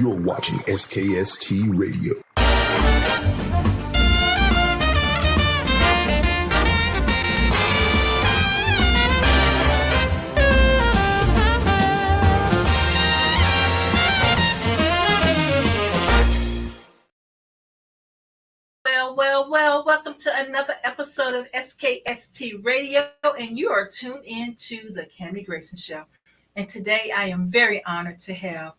You're watching SKST Radio. Well, welcome to another episode of SKST Radio, and you are tuned in to the Grayson Show. And today I am very honored to have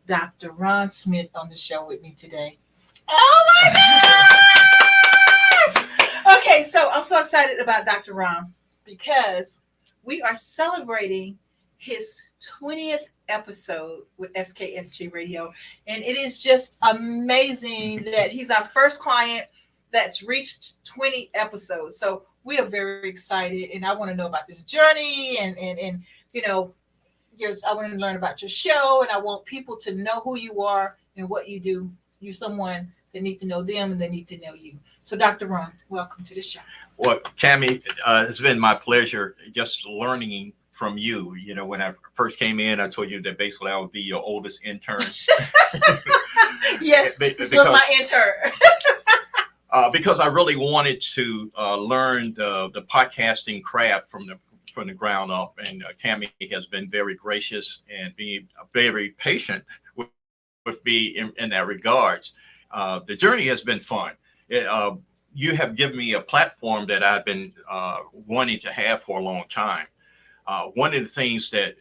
Dr. Ron Smith on the show with me today. Oh my gosh! Okay, so I'm so excited about Dr. Ron because we are celebrating his 20th episode with SKST Radio, and it is just amazing that he's our first client that's reached 20 episodes. So we are very excited, and I want to know about this journey, and you know, I want to learn about your show, and I want people to know who you are and what you do. You're someone that need to know them, and they need to know you. So, Dr. Ron, welcome to the show. Well, Cammie, it's been my pleasure just learning from you. You know, when I first came in, I told you that basically I would be your oldest intern. Yes, this was my intern. Because I really wanted to learn the podcasting craft from the ground up, and Cammie has been very gracious and being very patient with me in that regards. The journey has been fun. You have given me a platform that I've been wanting to have for a long time. One of the things that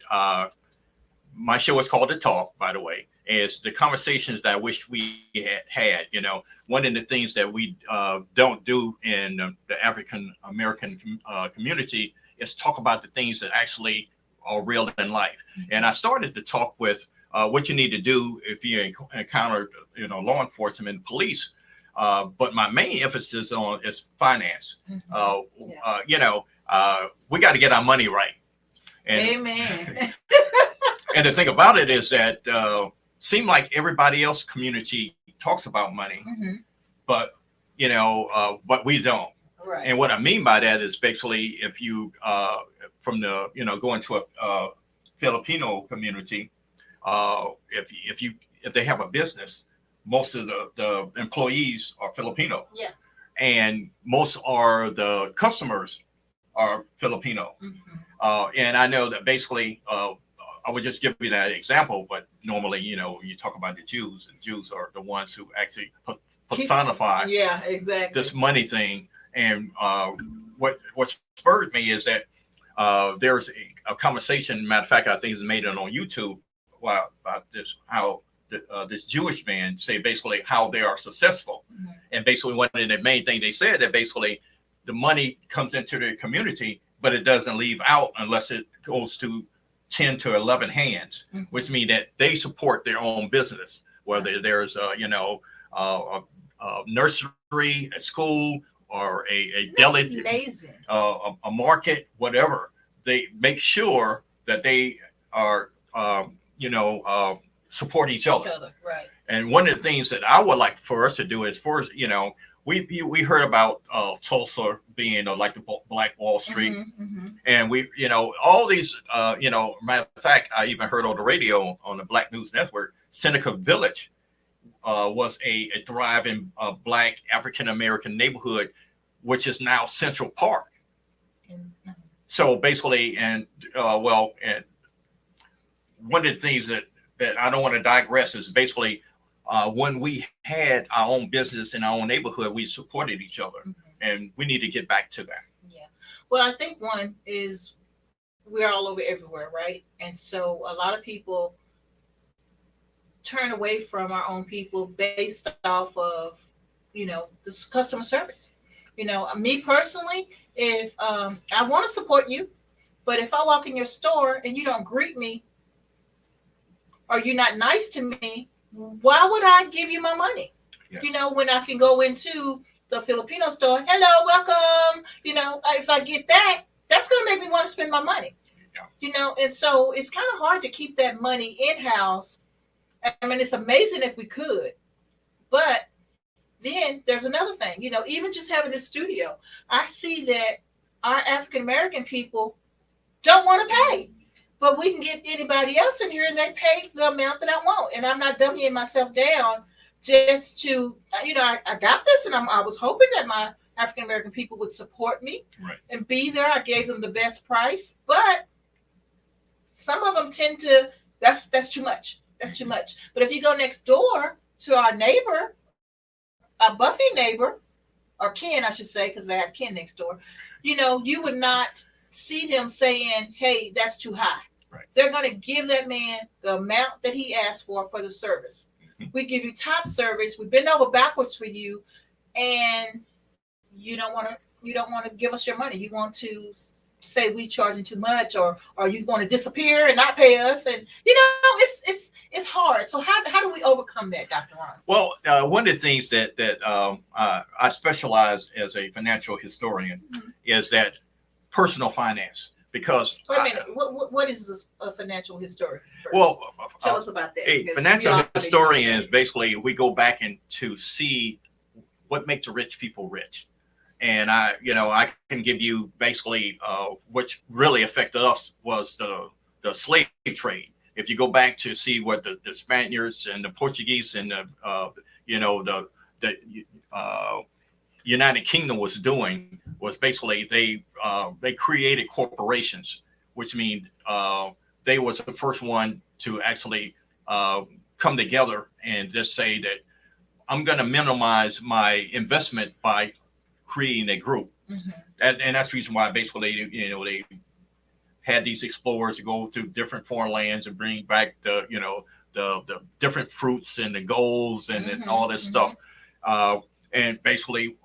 my show is called The Talk, by the way, is the conversations that I wish we had. You know, one of the things that we don't do in the African American community is talk about the things that actually are real in life. And I started to talk with what you need to do if you encounter, law enforcement and police. But my main emphasis is finance. We got to get our money right. And, amen. And the thing about it is that seem like everybody else community talks about money, but we don't. Right. And what I mean by that is basically if you go into a Filipino community, if they have a business, most of the employees are Filipino. Yeah. And most are the customers are Filipino. And I know that basically I would just give you that example, but normally, you talk about the Jews, and Jews are the ones who actually personify this money thing. And what spurred me is that there's a conversation, matter of fact, I think it's made it on YouTube about this, how this Jewish man say basically how they are successful. And basically one of the main thing they said that basically the money comes into the community, but it doesn't leave out unless it goes to 10 to 11 hands, which means that they support their own business, whether there's a nursery, a school, or a deli, a market, whatever. They make sure that they are, support each other. Right. And one of the things that I would like for us to do is we heard about Tulsa being like the Black Wall Street, and we, all these, matter of fact, I even heard on the radio on the Black News Network, Seneca Village was a thriving Black African American neighborhood, which is now Central Park. So basically, and one of the things that I don't want to digress is basically. When we had our own business in our own neighborhood, we supported each other, and we need to get back to that. Yeah. Well, I think one is we're all over everywhere, right? And so a lot of people turn away from our own people based off of, this customer service. Me personally, if I want to support you, but if I walk in your store and you don't greet me or you're not nice to me, why would I give you my money? Yes. When I can go into the Filipino store, hello, welcome. If I get that, that's going to make me want to spend my money. Yeah. And so it's kind of hard to keep that money in-house. I mean, it's amazing if we could, but then there's another thing, even just having this studio, I see that our African-American people don't want to pay. but we can get anybody else in here and they pay the amount that I want. And I'm not dummying myself down just to, I got this, and I was hoping that my African American people would support me and be there. I gave them the best price, but some of them tend to, that's too much. That's too much. But if you go next door to our neighbor, our Buffy neighbor, or Ken, I should say, because I have Ken next door, you would not see them saying, hey, that's too high. Right. They're going to give that man the amount that he asked for the service. We give you top service. We bend over backwards for you, and you don't want to give us your money. You want to say we charging too much, or you want to disappear and not pay us, and it's hard. So how do we overcome that, Dr. Ron? Well, one of the things that I specialize as a financial historian is that personal finance. Because wait a minute, what is a financial historian? First? Well, tell us about that. A financial historian is basically, we go back and to see what makes the rich people rich. And I can give you basically which really affected us was the slave trade. If you go back to see what the Spaniards and the Portuguese and the United Kingdom was doing, was basically they created corporations, which means they was the first one to actually come together and just say that I'm going to minimize my investment by creating a group. And that's the reason why basically they had these explorers to go to different foreign lands and bring back the different fruits and the golds and all this stuff. And basically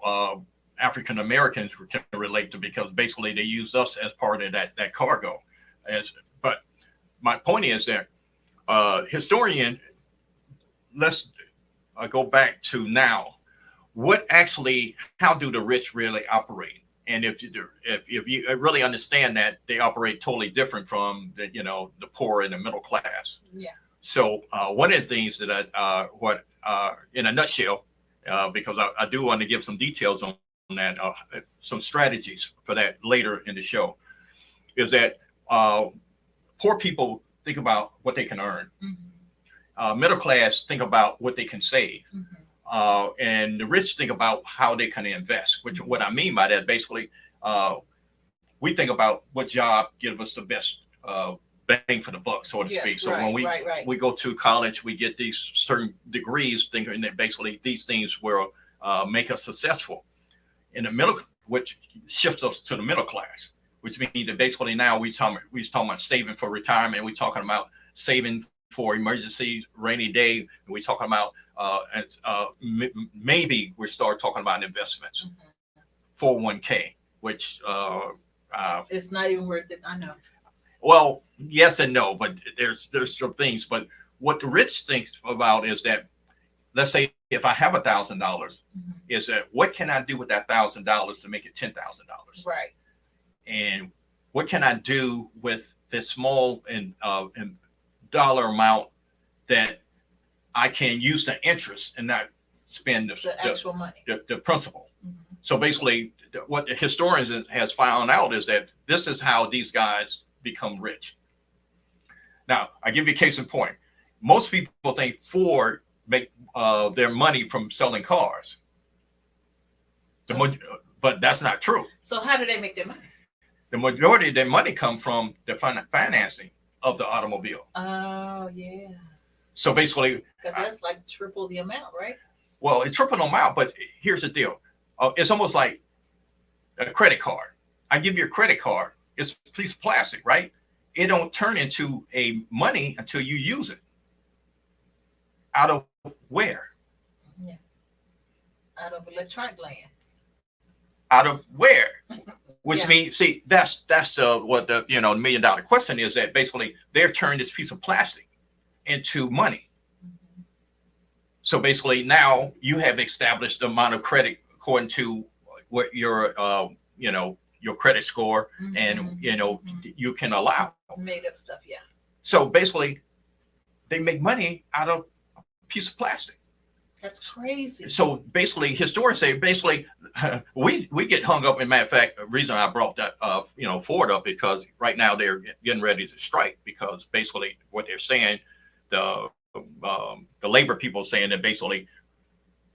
African Americans can relate to, because basically they used us as part of that cargo. But my point is that historian, let's go back to now. How do the rich really operate? And if you really understand that, they operate totally different from the poor and the middle class. Yeah. So one of the things that in a nutshell, because I do want to give some details on that, some strategies for that later in the show, is that poor people think about what they can earn. Middle class think about what they can save. And the rich think about how they can invest, which what I mean by that, basically, we think about what job gives us the best bang for the buck, so to speak. So when we go to college, we get these certain degrees, thinking that basically these things will make us successful. In the middle, which shifts us to the middle class, which means that basically now we're talking about saving for retirement. We're talking about saving for emergency rainy day. And we're talking about maybe we start talking about investments, 401k, which it's not even worth it. I know. Well, yes and no, but there's some things. But what the rich think about is that, let's say if I have $1,000, is that what can I do with that $1,000 to make it $10,000? Right. And what can I do with this small and dollar amount that I can use the interest and not spend the actual money, the principal. So basically, what the historians has found out is that this is how these guys become rich. Now, I give you a case in point. Most people think Ford make their money from selling cars, but that's not true. So how do they make their money? The majority of their money come from the financing of the automobile. Oh, yeah. So basically, because that's like triple the amount, right? Well, it's triple the amount, but here's the deal. It's almost like a credit card. I give you a credit card. It's a piece of plastic, right? It don't turn into a money until you use it. Out of where? Yeah. Out of electronic land. Out of where? Which means, see, that's what the $1 million question is, that basically they're turning this piece of plastic into money. So basically now you have established the amount of credit according to what your your credit score and you can allow. Made up stuff, yeah. So basically they make money out of a piece of plastic. That's crazy. So basically, historians say basically we get hung up. In matter of fact, the reason I brought that Ford up because right now they're getting ready to strike because basically what they're saying, the labor people are saying that basically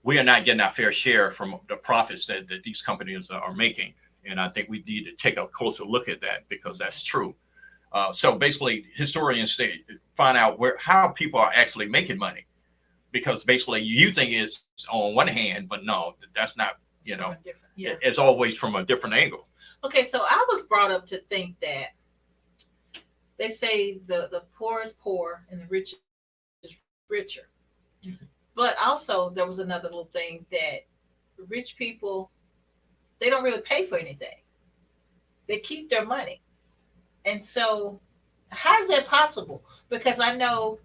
we are not getting our fair share from the profits that these companies are making, and I think we need to take a closer look at that because that's true. So basically, historians say find out how people are actually making money. Because basically you think it's on one hand, but no, that's not, Yeah. It's always from a different angle. Okay, so I was brought up to think that they say the poor is poor and the rich is richer. Mm-hmm. But also there was another little thing that rich people, they don't really pay for anything. They keep their money. And so how is that possible? Because I know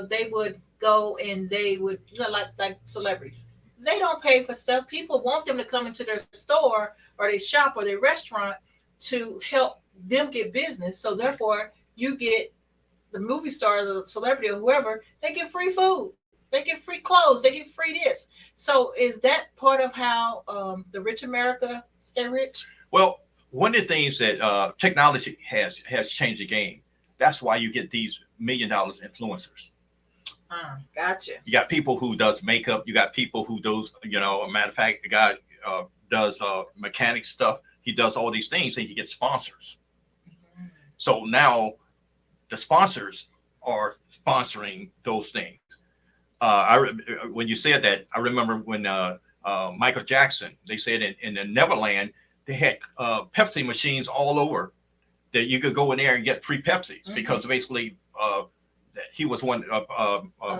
they would go and they would like celebrities. They don't pay for stuff. People want them to come into their store or their shop or their restaurant to help them get business. So therefore, you get the movie star, the celebrity, or whoever. They get free food. They get free clothes. They get free this. So is that part of how the rich America stay rich? Well, one of the things that technology has changed the game. That's why you get these $1 million influencers. Gotcha. You got people who does makeup. You got people who does, a matter of fact, the guy does mechanic stuff. He does all these things and he gets sponsors. Mm-hmm. So now the sponsors are sponsoring those things. When you said that, I remember when Michael Jackson, they said in the Neverland, they had Pepsi machines all over that you could go in there and get free Pepsi because basically he was one a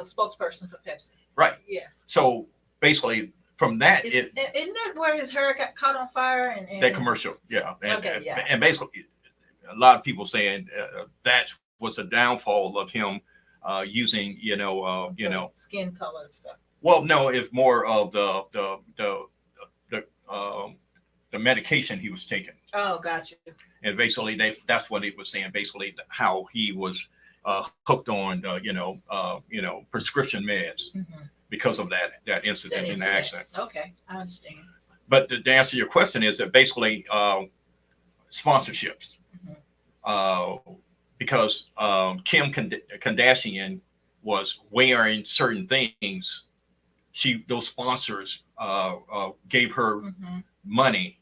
spokesperson for Pepsi. Right. Yes. So basically from that, isn't that where his hair got caught on fire? And that commercial, yeah. Yeah. And basically a lot of people saying that was the downfall of him using, skin color stuff. Well, no, it's more of the medication he was taking. Oh, gotcha. And basically, that's what he was saying. Basically, how he was hooked on, prescription meds because of that incident in the accident. Okay, I understand. But to answer your question is that basically sponsorships, because Kim Kardashian was wearing certain things. Those sponsors gave her money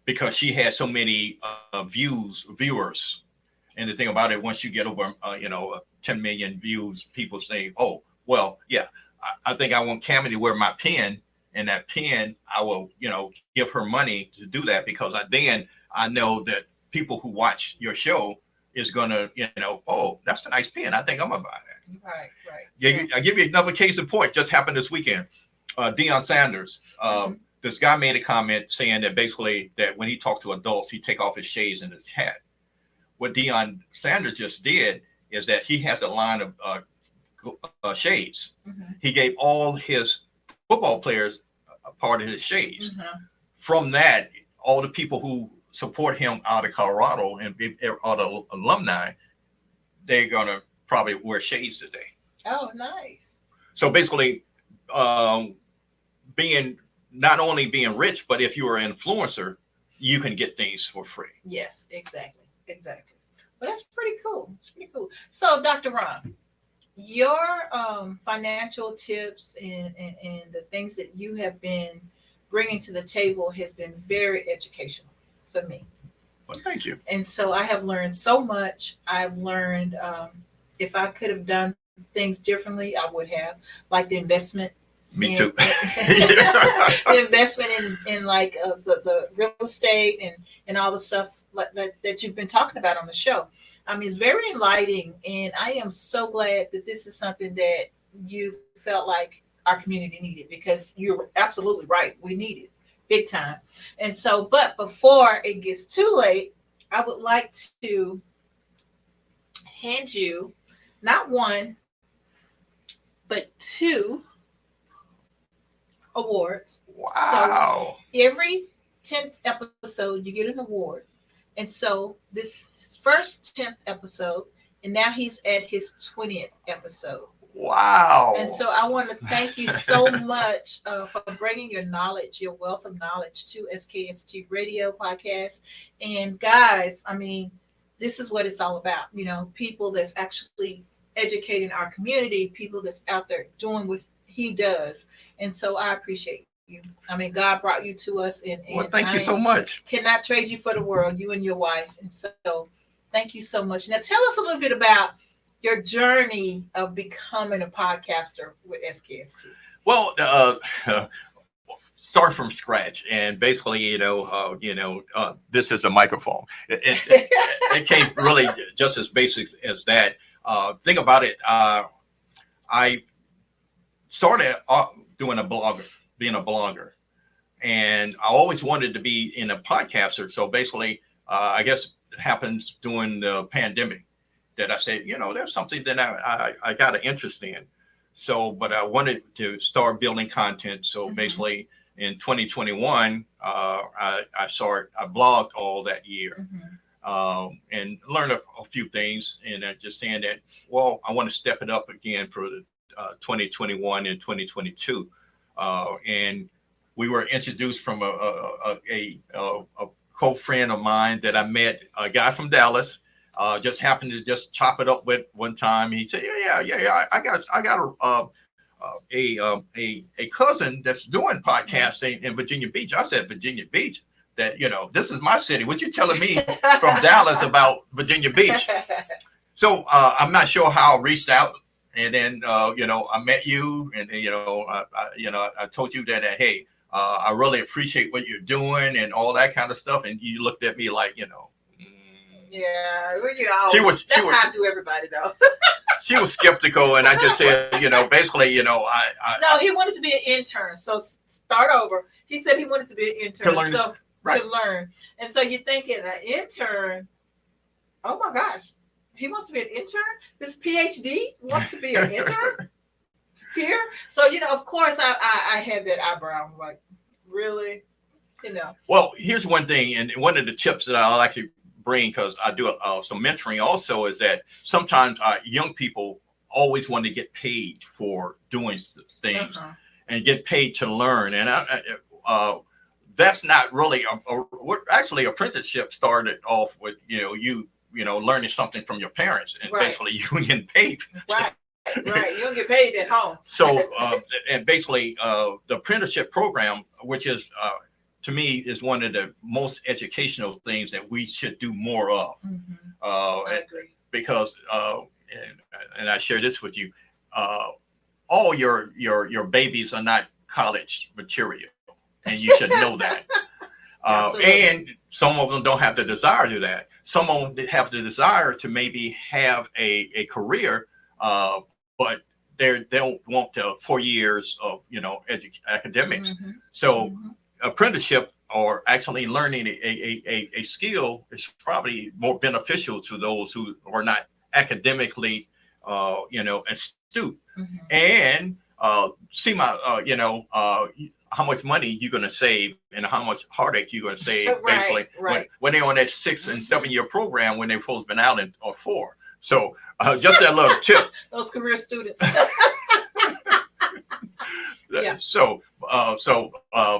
because she had so many viewers. And the thing about it, once you get over 10 million views, people say, oh, well, yeah, I think I want Cammie to wear my pin, and that pin I will give her money to do that because then I know that people who watch your show is gonna oh, that's a nice pin, I think I'm gonna buy that. Right. Yeah, I give you another case in point. Just happened this weekend. Deion Sanders, this guy made a comment saying that basically that when he talked to adults, he take off his shades and his hat. What Deion Sanders just did is that he has a line of shades. He gave all his football players a part of his shades. From that, all the people who support him out of Colorado and are the alumni, they're gonna probably wear shades today. Oh, nice. So basically, not only being rich, but if you're an influencer, you can get things for free. Yes, exactly. Well, that's pretty cool. So, Dr. Ron, your financial tips and the things that you have been bringing to the table has been very educational for me. Well, thank you. And so I have learned so much. I've learned if I could have done things differently, I would have, like the investment. Me too. The investment in like the real estate and all the stuff like that you've been talking about on the show. I mean, it's very enlightening, and I am so glad that this is something that you felt like our community needed, because you're absolutely right. We need it big time. And so, but before it gets too late, I would like to hand you not one, but 2 awards. Wow. So every 10th episode, you get an award. And so this first 10th episode, and now he's at his 20th episode. Wow. And so I want to thank you so much for bringing your knowledge, your wealth of knowledge to SKST Radio Podcast. And guys, I mean, this is what it's all about. You know, people that's actually educating our community, people that's out there doing what he does. And so I appreciate you. I mean, God brought you to us, and Well, thank I you so much. cannot trade you for the world, you and your wife. And so thank you so much. Now, tell us a little bit about your journey of becoming a podcaster with SKST. Well, start from scratch, and basically, this is a microphone. It came really just as basic as that. Think about it. I started doing being a blogger, and I always wanted to be in a podcaster. So basically, I guess it happens during the pandemic that I said, there's something that I got an interest in. So, but I wanted to start building content. So basically in 2021, I blogged all that year and learned a few things. And just saying that, well, I want to step it up again for the 2021 and 2022. And we were introduced from a co-friend of mine that I met, a guy from Dallas. Just happened to just chop it up with one time. He said, "Yeah. I got a cousin that's doing podcasting in Virginia Beach." I said, "Virginia Beach? That this is my city. What you telling me from Dallas about Virginia Beach?" So I'm not sure how I reached out, and then I met you, and I told you that hey, I really appreciate what you're doing and all that kind of stuff, and you looked at me like Yeah, that's how I do everybody though. She was skeptical, and I just said, basically, No, he wanted to be an intern. So start over. He said he wanted to be an intern. To learn, to learn. And so you're thinking an intern, oh my gosh, he wants to be an intern? This PhD wants to be an intern here? So, of course I had that eyebrow. I'm like, really? Well, here's one thing, and one of the tips that I'll actually bring, because I do some mentoring also, is that sometimes young people always want to get paid for doing things and get paid to learn, and that's not really actually apprenticeship started off with you learning something from your parents, and basically you getting paid. Right. You don't get paid at home. So and basically the apprenticeship program, which is to me is one of the most educational things that we should do more of. I agree. Because and I share this with you, all your babies are not college material, and you should know that. And some of them don't have the desire to do that. Some of them have the desire to maybe have a career, but they don't want 4 years of academics. So apprenticeship, or actually learning a skill, is probably more beneficial to those who are not academically astute, and see how much money you're going to save and how much heartache you're going to save basically when they're on that 6 and 7 year program when they're supposed to been out in 4. So just that little tip. Those career students. So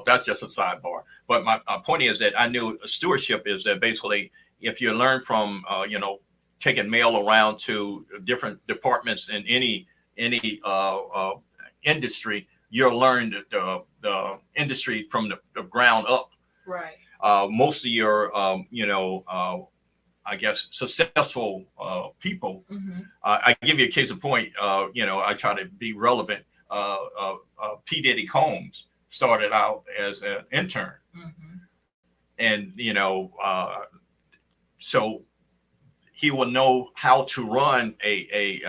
that's just a sidebar. But my point is that I knew stewardship is that basically if you learn from taking mail around to different departments in any industry, you'll learn the industry from the ground up. Right. Most of your I guess successful people. I give you a case in point. I try to be relevant. P. Diddy Combs started out as an intern, and so he will know how to run a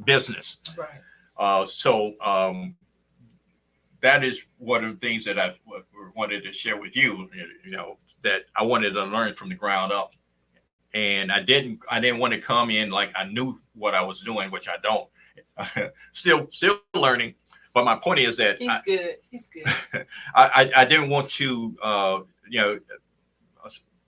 business. Right. So that is one of the things that I wanted to share with you. That I wanted to learn from the ground up, and I didn't want to come in like I knew what I was doing, which I don't. Still learning, but my point is that he's good. I didn't want to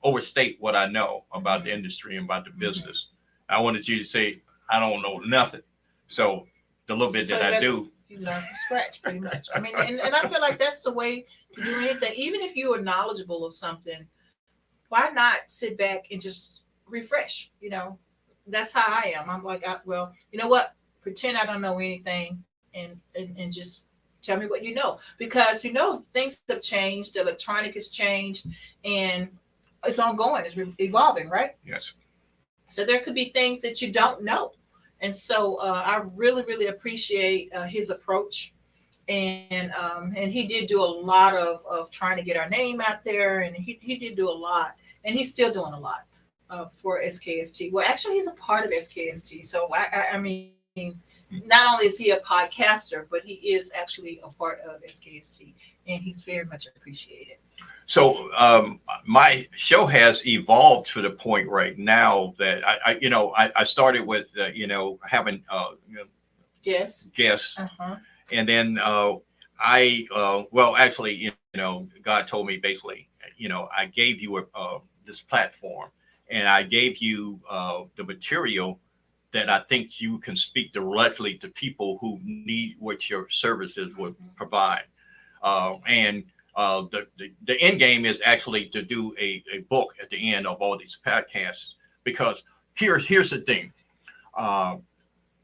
overstate what I know about the industry and about the business. I wanted you to say I don't know nothing. So the little bit that I do, you learn from scratch, pretty much. I mean, and I feel like that's the way to do anything. Even if you are knowledgeable of something, why not sit back and just refresh? That's how I am. I'm like, well, you know what? Pretend I don't know anything, and just tell me what you know, because things have changed. The electronic has changed, and it's ongoing. It's evolving, right? yes. So there could be things that you don't know, and so I really, really appreciate his approach, and he did do a lot of trying to get our name out there, and he did do a lot, and he's still doing a lot for SKST. Well, actually, he's a part of SKST, so I mean, not only is he a podcaster, but he is actually a part of SKST, and he's very much appreciated. So my show has evolved to the point right now that I started with having guests, and then actually God told me basically I gave you this platform, and I gave you the material that I think you can speak directly to people who need what your services would provide, and. The end game is actually to do a book at the end of all these podcasts, because here's the thing. I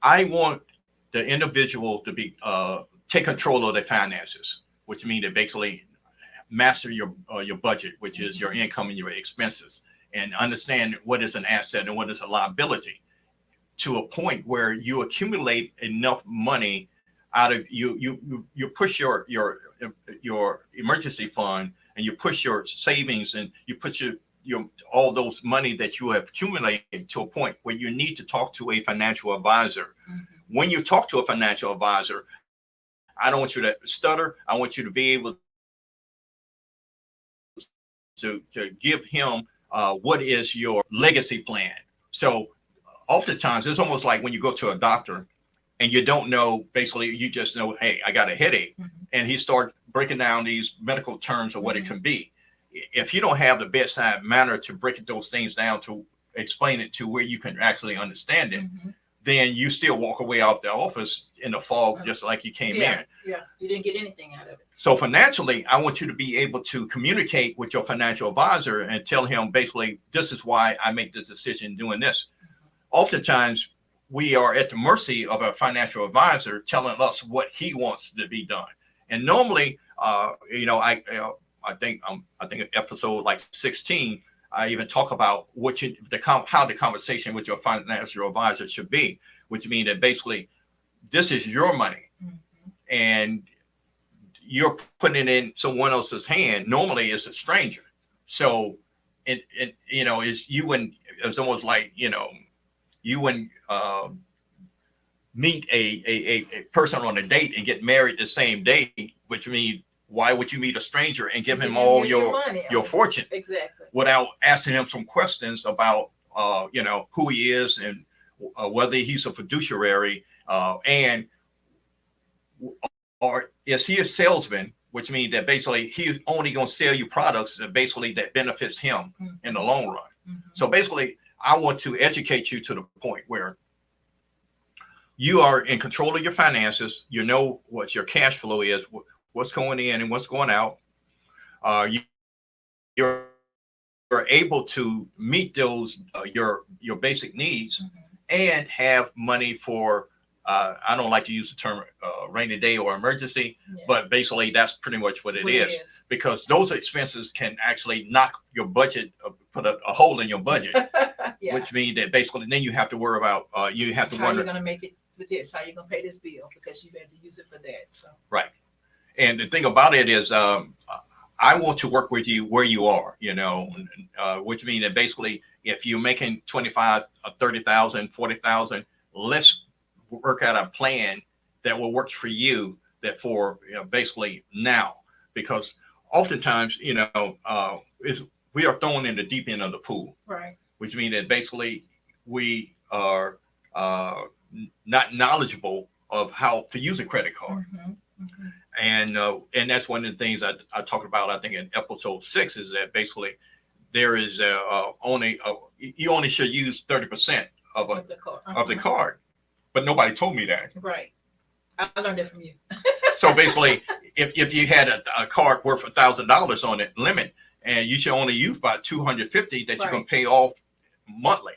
want the individual to be take control of their finances, which means that basically master your budget, which is your income and your expenses, and understand what is an asset and what is a liability, to a point where you accumulate enough money out of you push your emergency fund, and you push your savings, and you put your all those money that you have accumulated to a point where you need to talk to a financial advisor. When you talk to a financial advisor, I don't want you to stutter. I want you to be able to give him what is your legacy plan. So oftentimes it's almost like when you go to a doctor and you don't know, basically you just know, hey, I got a headache. And he starts breaking down these medical terms of what it can be. If you don't have the bedside manner to break those things down, to explain it to where you can actually understand it, then you still walk away off the office in the fog, just like you came in. Yeah, you didn't get anything out of it. So financially, I want you to be able to communicate with your financial advisor and tell him basically, this is why I make this decision doing this. Oftentimes, we are at the mercy of a financial advisor telling us what he wants to be done. And normally, I think episode like 16, I even talk about how the conversation with your financial advisor should be, which means that basically this is your money, and you're putting it in someone else's hand. Normally, it's a stranger. So, it's almost like you wouldn't meet a person on a date and get married the same day, which means why would you meet a stranger and give him all your fortune without asking him some questions about who he is, and whether he's a fiduciary, and or is he a salesman, which means that basically he's only going to sell you products that benefits him in the long run. So basically, I want to educate you to the point where you are in control of your finances. You know what your cash flow is, what's going in and what's going out. You're able to meet those your basic needs, and have money for I don't like to use the term rainy day or emergency, but basically that's pretty much what it is, because those expenses can actually knock your budget, put a hole in your budget, which means that basically then you have to worry about how you're going to make it with this, how you're going to pay this bill, because you've had to use it for that. So. Right. And the thing about it is, I want to work with you where you are, which means that basically if you're making 25, 30,000, 40,000, let's work out a plan that will work for you, that for basically now, because oftentimes, we are thrown in the deep end of the pool, right? Which means that basically we are not knowledgeable of how to use a credit card. And that's one of the things I talked about, I think in episode 6, is that basically there is you only should use 30% of the card. of the card, but nobody told me that. Right. I learned it from you. So basically, if you had a card worth $1,000 on it limit, and you should only use about 250 that you're going to pay off monthly.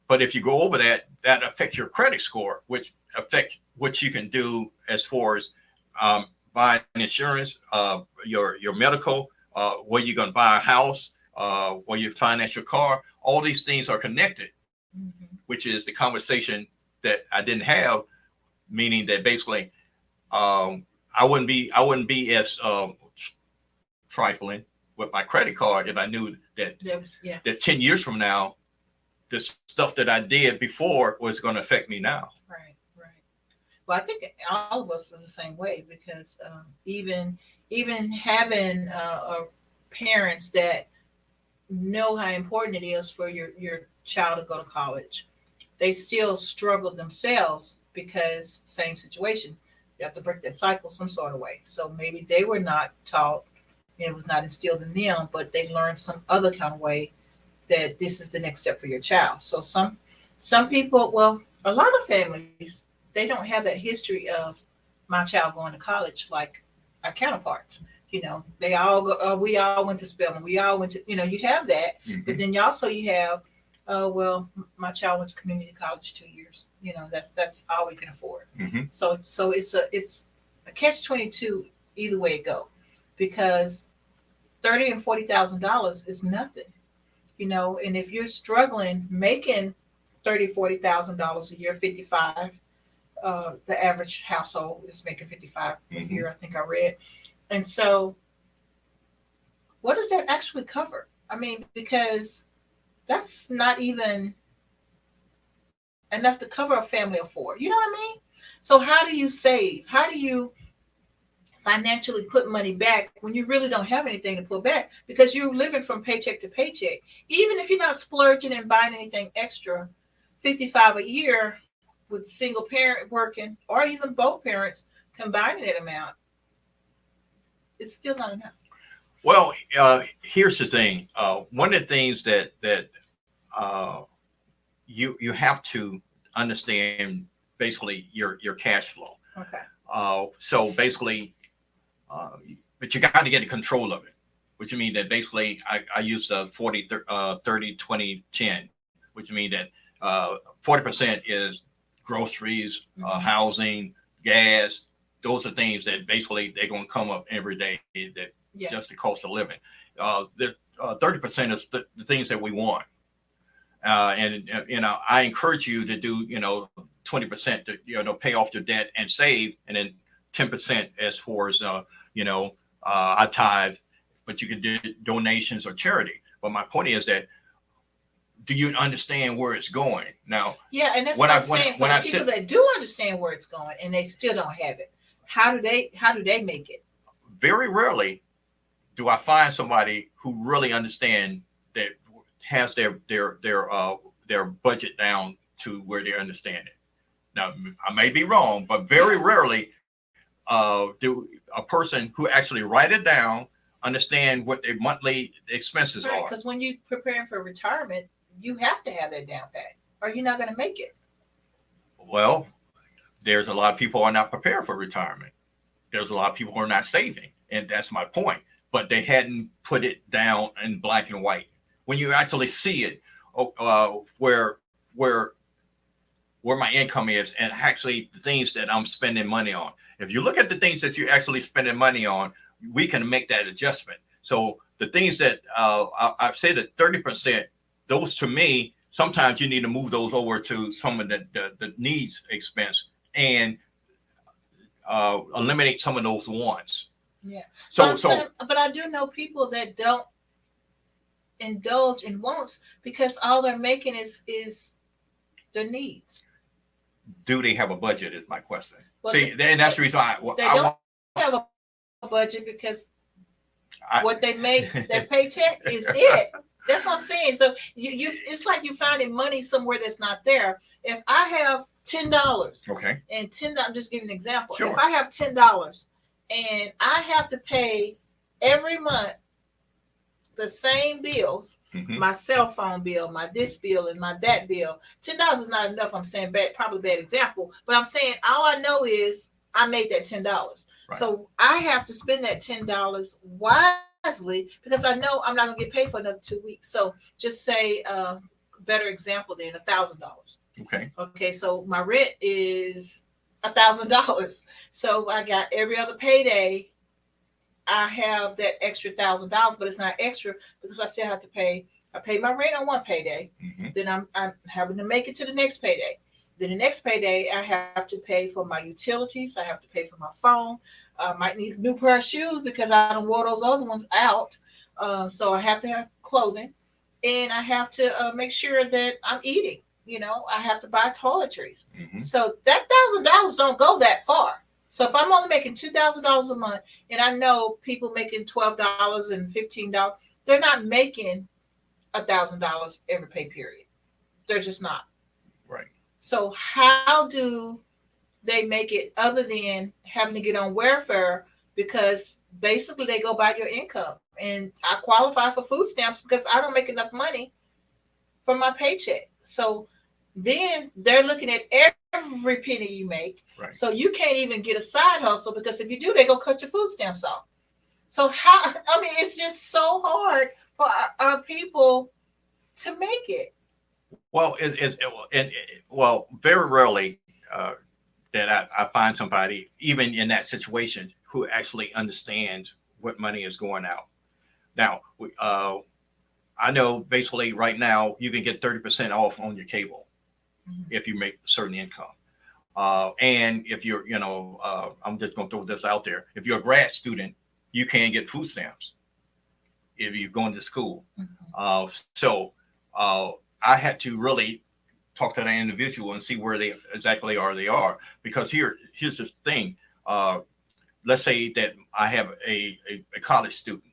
But if you go over that, that affects your credit score, which affects what you can do as far as buying insurance, your medical, where you're going to buy a house, where you finance your car. All these things are connected, which is the conversation that I didn't have, meaning that basically I wouldn't be as trifling with my credit card if I knew that that 10 years from now, the stuff that I did before was going to affect me now. Right. Well, I think all of us is the same way, because even having parents that know how important it is for your child to go to college, they still struggle themselves, because same situation. You have to break that cycle some sort of way. So maybe they were not taught, it was not instilled in them, but they learned some other kind of way that this is the next step for your child. So some people, well, a lot of families, they don't have that history of my child going to college like our counterparts. They all go, we all went to Spelman, we all went to, you have that, but then you have, well, my child went to community college 2 years. That's all we can afford. So it's a catch-22 either way it go, because $30,000 and $40,000 is nothing, and if you're struggling making $30,000-$40,000 a year, 55, the average household is making 55 a year, I think I read. And so what does that actually cover? I mean, because that's not even enough to cover a family of four. You know what I mean? So how do you save? How do you financially put money back when you really don't have anything to put back, because you're living from paycheck to paycheck? Even if you're not splurging and buying anything extra, 55 a year with single parent working, or even both parents combining that amount, it's still not enough. Well, here's the thing. One of the things that you have to understand, basically your cash flow. Okay. So basically, but you got to get control of it, which means that basically I use the 40, 30, 20, 10, which means that 40% is groceries, housing, gas. Those are things that basically they're going to come up every day, that just the cost of living. The 30% is the things that we want. And I encourage you to do 20% to pay off your debt and save, and then 10% as far as I tithe, but you can do donations or charity. But my point is that, do you understand where it's going now? Yeah, and that's what I'm saying. For the people that do understand where it's going and they still don't have it, how do they make it? Very rarely do I find somebody who really understand that, has their budget down to where they understand it. Now, I may be wrong, but very rarely do a person who actually write it down understand what their monthly expenses are. Because when you're preparing for retirement, you have to have that down pat, or you're not going to make it. Well, there's a lot of people who are not prepared for retirement. There's a lot of people who are not saving, and that's my point. But they hadn't put it down in black and white. When you actually see it, where my income is, and actually the things that I'm spending money on. If you look at the things that you're actually spending money on, we can make that adjustment. So the things that I've said that 30%, those to me, sometimes you need to move those over to some of the needs expense and eliminate some of those wants. Yeah. So but I do know people that don't indulge in wants because all they're making is their needs. Do they have a budget is my question. Well, See, and that's the reason they don't have a budget, because what they make, their paycheck is it. That's what I'm saying. So you it's like you're finding money somewhere that's not there. If I have $10, okay, and I'm just giving an example. Sure. If I have $10 and I have to pay every month the same bills, my cell phone bill, my this bill, and my that bill. $10 is not enough. I'm saying probably bad example, but I'm saying all I know is I made that $10. Right. So I have to spend that $10 wisely because I know I'm not gonna get paid for another 2 weeks. So just say better example than $1,000. Okay. Okay. So my rent is $1,000. So I got every other payday. I have that extra $1,000, but it's not extra because I still have to pay. I pay my rent on one payday. Then I'm having to make it to the next payday. Then the next payday, I have to pay for my utilities. I have to pay for my phone. I might need a new pair of shoes because I don't wore those other ones out. So I have to have clothing, and I have to make sure that I'm eating. I have to buy toiletries. So that $1,000 don't go that far. So if I'm only making $2,000 a month, and I know people making $12 and $15, they're not making $1,000 every pay period. They're just not. Right. So how do they make it other than having to get on welfare? Because basically they go by your income, and I qualify for food stamps because I don't make enough money from my paycheck. So then they're looking at every penny you make. Right. So you can't even get a side hustle because if you do, they go cut your food stamps off. So it's just so hard for our people to make it. Well, very rarely that I find somebody even in that situation who actually understands what money is going out. Now, I know basically right now you can get 30% off on your cable if you make a certain income. And if you're, I'm just going to throw this out there. If you're a grad student, you can get food stamps if you're going to school. So I had to really talk to that individual and see where they exactly are. Because here's the thing. Let's say that I have a college student.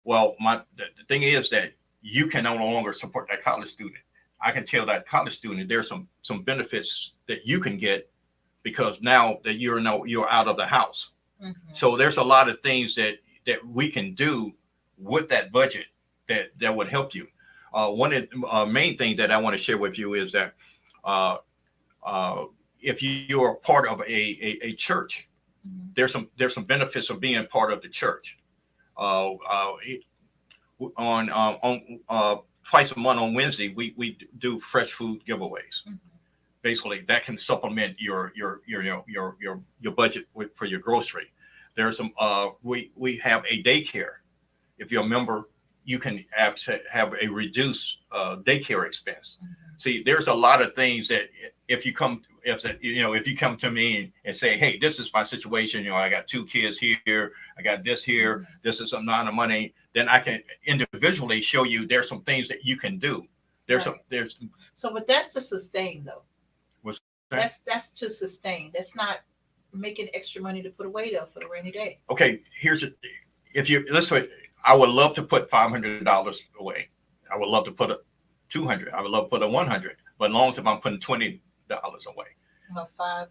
Well, the thing is that you can no longer support that college student. I can tell that college student there's some benefits that you can get because now that you're out of the house. So there's a lot of things that we can do with that budget that would help you. One of the main thing that I want to share with you is that if you're a part of a church, there's some benefits of being part of the church. On twice a month on Wednesday, we do fresh food giveaways. Basically, that can supplement your budget for your grocery. There's some we have a daycare. If you're a member, you can have a reduced daycare expense. See, there's a lot of things that if you come to me and say, hey, this is my situation, I got 2 kids here, I got this here, this is some amount of money, then I can individually show you there's some things that you can do. But that's to sustain though. What's that? That's to sustain. That's not making extra money to put away though for the rainy day. Okay, I would love to put $500 away. I would love to put $200. I would love to put $100. But as long as if I'm putting $20 away. Well, $5,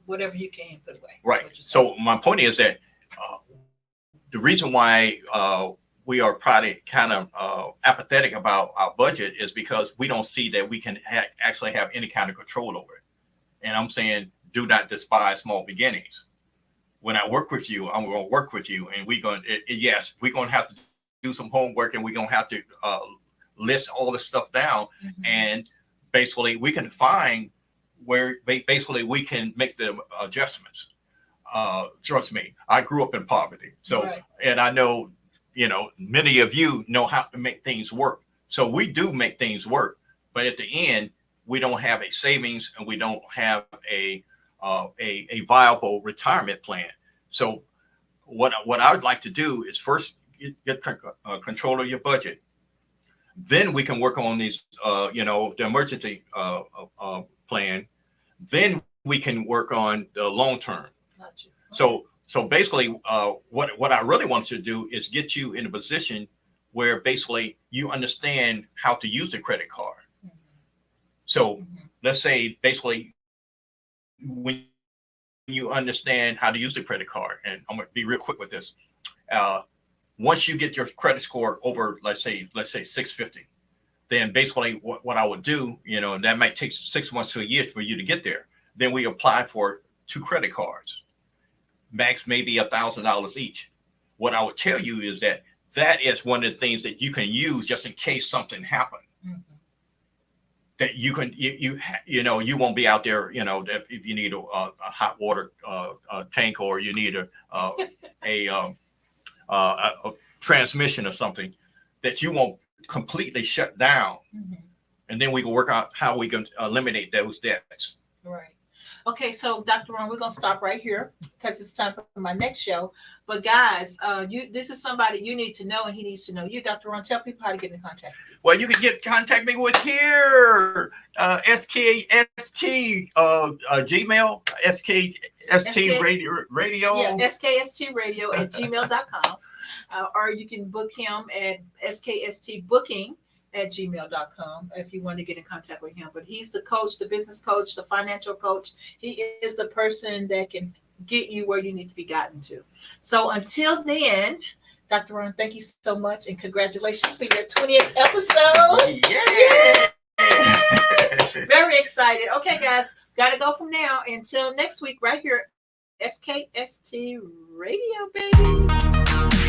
whatever you can put away. Right. So my point is that the reason why we are probably kind of apathetic about our budget is because we don't see that we can actually have any kind of control over it. And I'm saying, do not despise small beginnings. When I work with you, I'm going to work with you, and we're going to have to do some homework, and we're going to have to list all this stuff down, and basically we can find where basically we can make the adjustments. Trust me, I grew up in poverty, so and I know many of you know how to make things work. So we do make things work, but at the end, we don't have a savings and we don't have a viable retirement plan. So what I would like to do is first get control of your budget. Then we can work on these, the emergency plan. Then we can work on the long term. Gotcha. So basically, what I really want to do is get you in a position where basically you understand how to use the credit card. So let's say basically when you understand how to use the credit card, and I'm going to be real quick with this. Once you get your credit score over, let's say 650, then basically what I would do, and that might take 6 months to a year for you to get there. Then we apply for 2 credit cards, max maybe $1,000 each. What I would tell you is that is one of the things that you can use just in case something happened. Mm-hmm. That you can you won't be out there, if you need a hot water tank, or you need a transmission or something, that you won't completely shut down. Mm-hmm. And then we can work out how we can eliminate those debts. Right. Okay, so Dr. Ron, we're gonna stop right here because it's time for my next show. But guys, this is somebody you need to know, and he needs to know you. Dr. Ron, tell people how to get in contact with you. Well, you can contact me with here, SKST Gmail, SKST Radio. Yeah, SKST Radio at gmail.com. Or you can book him at SKST Booking at gmail.com if you want to get in contact with him. But he's the coach, the business coach, the financial coach. He is the person that can get you where you need to be gotten to. So until then, Dr. Ron, thank you so much, and congratulations for your 20th episode. Yeah. Yes. Very excited. Okay, guys, got to go from now until next week right here, SKST Radio, baby.